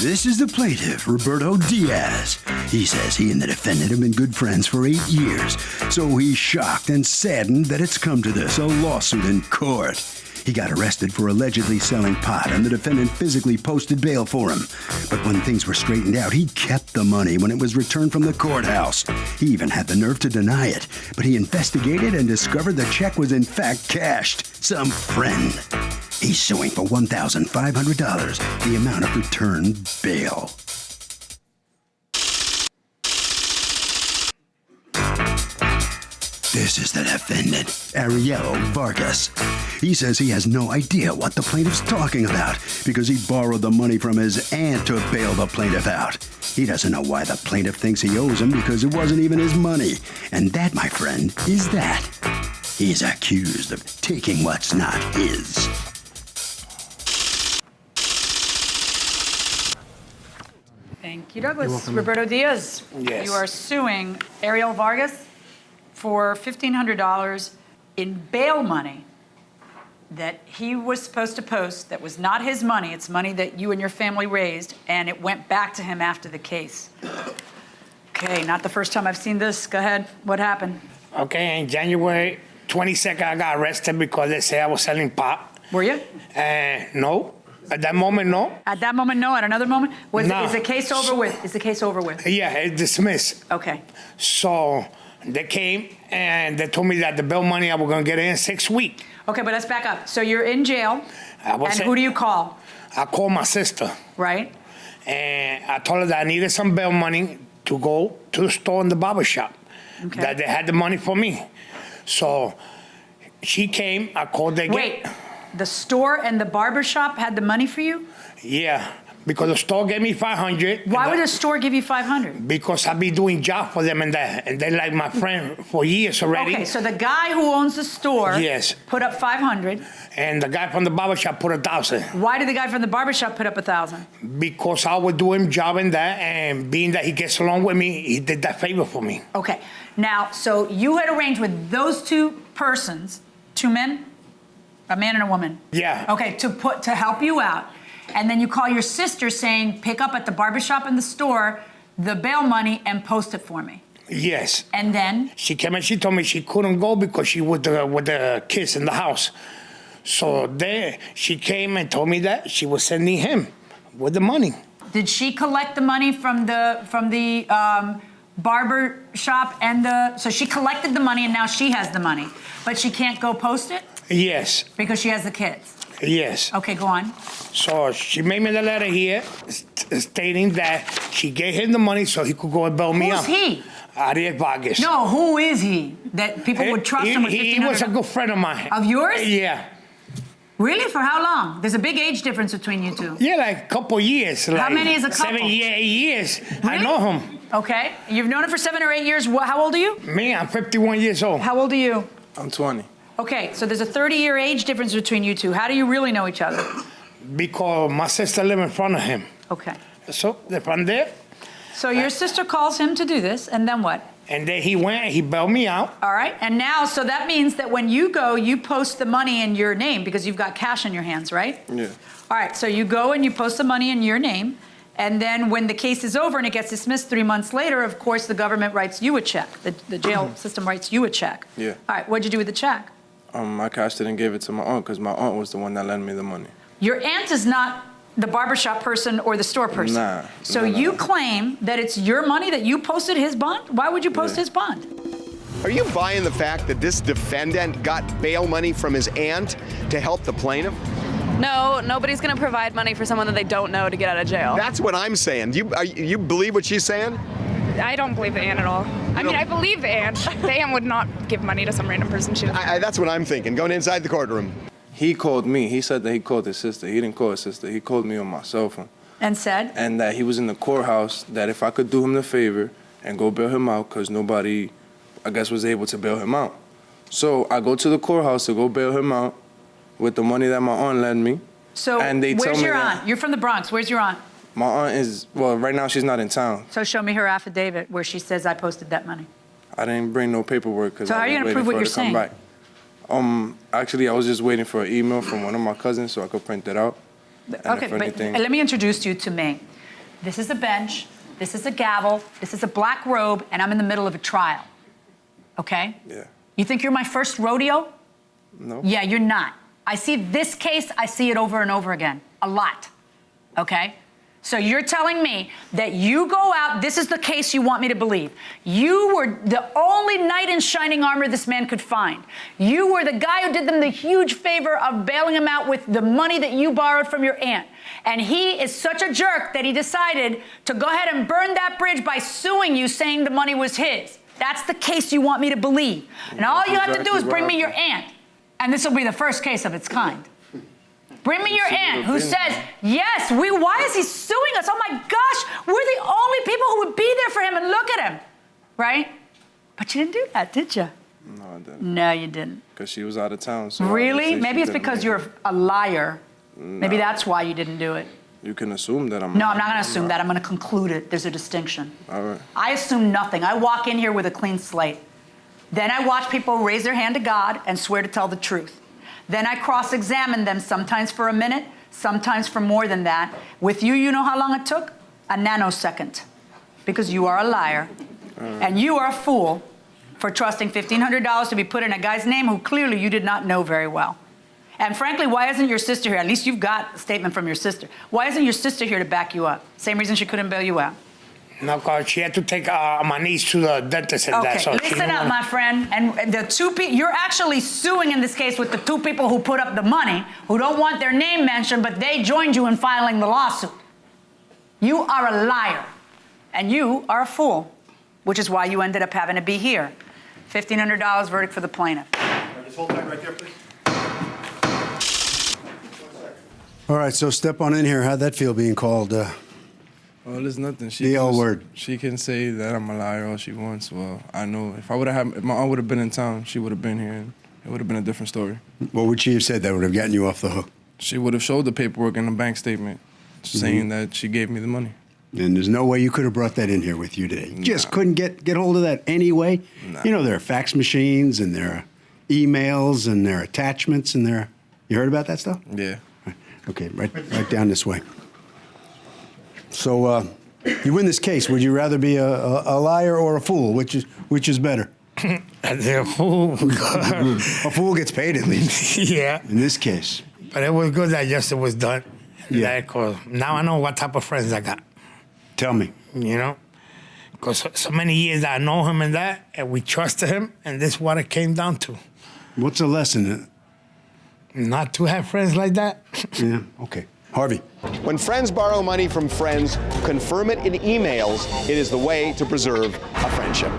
This is the plaintiff, Roberto Diaz. He says he and the defendant have been good friends for 8 years, so he's shocked and saddened that it's come to this, a lawsuit in court. He got arrested for allegedly selling pot, and the defendant physically posted bail for him. But when things were straightened out, he kept the money when it was returned from the courthouse. He even had the nerve to deny it, but he investigated and discovered the check was in fact cashed. Some friend. He's suing for $1,500, the amount of returned bail. This is the defendant, Ariel Vargas. He says he has no idea what the plaintiff's talking about because he borrowed the money from his aunt to bail the plaintiff out. He doesn't know why the plaintiff thinks he owes him because it wasn't even his money. And that, my friend, is that. He's accused of taking what's not his. Thank you, Douglas. Roberto Diaz. Yes. You are suing Ariel Vargas for $1,500 in bail money that he was supposed to post that was not his money. It's money that you and your family raised, and it went back to him after the case. Okay, not the first time I've seen this. Go ahead. What happened? Okay, in January 22nd, I got arrested because they said I was selling pot. Were you? No. At that moment, no. At that moment, no. At another moment? No. Is the case over with? Is the case over with? Yeah, it's dismissed. Okay. So they came and they told me that the bail money I was going to get in 6 weeks. Okay, but let's back up. So you're in jail, and in, who do you call? I called my sister. Right. And I told her that I needed some bail money to go to the store in the barber shop. Okay. That they had the money for me. So she came, I called them. Wait, the store and the barber shop had the money for you? Yeah, because the store gave me $500. Why would the store give you $500? Because I be doing job for them and that, and they like my friend for years already. Okay, so the guy who owns the store Yes. put up $500. And the guy from the barber shop put $1,000. Why did the guy from the barber shop put up $1,000? Because I was doing job and that, and being that he gets along with me, he did that favor for me. Okay, now, so you had arranged with those two persons, two men, a man and a woman. Yeah. Okay, to help you out. And then you call your sister saying, pick up at the barbershop in the store the bail money and post it for me. Yes. And then? She came and she told me she couldn't go because she was with the kids in the house. So then she came and told me that she was sending him with the money. Did she collect the money from the barber shop so she collected the money and now she has the money, but she can't go post it? Yes. Because she has the kids? Yes. Okay, go on. So she made me the letter here stating that she gave him the money so he could go and bail me out. Who's he? Ariel Vargas. No, who is he? That people would trust him with $1,500? He was a good friend of mine. Of yours? Yeah. Really? For how long? There's a big age difference between you two. Yeah, like a couple years. How many is a couple? 7 years, 8 years. Really? I know him. Okay. You've known him for 7 or 8 years. How old are you? Me, I'm 51 years old. How old are you? I'm 20. Okay, so there's a 30-year age difference between you two. How do you really know each other? Because my sister lived in front of him. Okay. So, they're from there. So your sister calls him to do this, and then what? And then he went and he bailed me out. All right, and now, so that means that when you go, you post the money in your name because you've got cash in your hands, right? Yeah. All right, so you go and you post the money in your name, and then when the case is over and it gets dismissed 3 months later, of course, the government writes you a check. The jail system writes you a check. Yeah. All right, what'd you do with the check? I cashed it and gave it to my aunt because my aunt was the one that lent me the money. Your aunt is not the barbershop person or the store person. Nah. So No. you claim that it's your money that you posted his bond? Why would you post his bond? Are you buying the fact that this defendant got bail money from his aunt to help the plaintiff? No, nobody's going to provide money for someone that they don't know to get out of jail. That's what I'm saying. You believe what she's saying? I don't believe the aunt at all. I mean, I believe the aunt. The aunt would not give money to some random person. She That's what I'm thinking, going inside the courtroom. He called me. He said that he called his sister. He didn't call his sister. He called me on my cell phone. And said? And that he was in the courthouse, that if I could do him the favor and go bail him out, because nobody, I guess, was able to bail him out. So I go to the courthouse to go bail him out with the money that my aunt lent me. So and they tell where's me your that aunt? You're from the Bronx. Where's your aunt? My aunt is, well, right now she's not in town. So show me her affidavit where she says I posted that money. I didn't bring no paperwork because So how are you I was gonna waiting prove what for her you're to come back. Actually, I was just waiting for an email from one of my cousins so I could print it out. And Okay, if but anything, let me introduce you to May. This is a bench, this is a gavel, this is a black robe, and I'm in the middle of a trial. Okay? Yeah. You think you're my first rodeo? No. Yeah, you're not. I see this case, I see it over and over again. A lot. Okay? So you're telling me that you go out, this is the case you want me to believe. You were the only knight in shining armor this man could find. You were the guy who did them the huge favor of bailing him out with the money that you borrowed from your aunt. And he is such a jerk that he decided to go ahead and burn that bridge by suing you, saying the money was his. That's the case you want me to believe. And all you have to do is bring me your aunt. And this will be the first case of its kind. Bring me your aunt who says, yes, why is he suing us? Oh my gosh, we're the only people who would be there for him, and look at him, right? But you didn't do that, did you? No, I didn't. No, you didn't. Because she was out of town. So Really? Maybe it's because you're a liar. Maybe that's why you didn't do it. You can assume that I'm No, I'm not going to assume that. I'm going to conclude it. There's a distinction. All right. I assume nothing. I walk in here with a clean slate. Then I watch people raise their hand to God and swear to tell the truth. Then I cross-examine them, sometimes for a minute, sometimes for more than that. With you, you know how long it took? A nanosecond. Because you are a liar. And you are a fool for trusting $1,500 to be put in a guy's name who clearly you did not know very well. And frankly, why isn't your sister here? At least you've got a statement from your sister. Why isn't your sister here to back you up? Same reason she couldn't bail you out. No, because she had to take my niece to the dentist and that. Okay, So listen up, my friend. And the two people, you're actually suing in this case with the two people who put up the money, who don't want their name mentioned, but they joined you in filing the lawsuit. You are a liar, and you are a fool, which is why you ended up having to be here. $1,500 verdict for the plaintiff. Just hold that right there, please. All right, so step on in here. How'd that feel being called? Well, there's nothing. The L word. She can say that I'm a liar all she wants. Well, I know if my aunt would have been in town, she would have been here, and it would have been a different story. What would she have said that would have gotten you off the hook? She would have showed the paperwork and the bank statement saying that she gave me the money. And there's no way you could have brought that in here with you today. You just couldn't get hold of that anyway. Nah. You know, there are fax machines and there are emails and there are attachments and there. You heard about that stuff? Yeah. Okay, right down this way. So you win this case. Would you rather be a liar or a fool? Which is better? The fool. A fool gets paid at least. Yeah. In this case. But it was good that justice was done. Yeah. Because now I know what type of friends I got. Tell me. You know? Because so many years I know him and that, and we trusted him, and this is what it came down to. What's the lesson? Not to have friends like that. Yeah, okay. Harvey. When friends borrow money from friends, confirm it in emails. It is the way to preserve a friendship.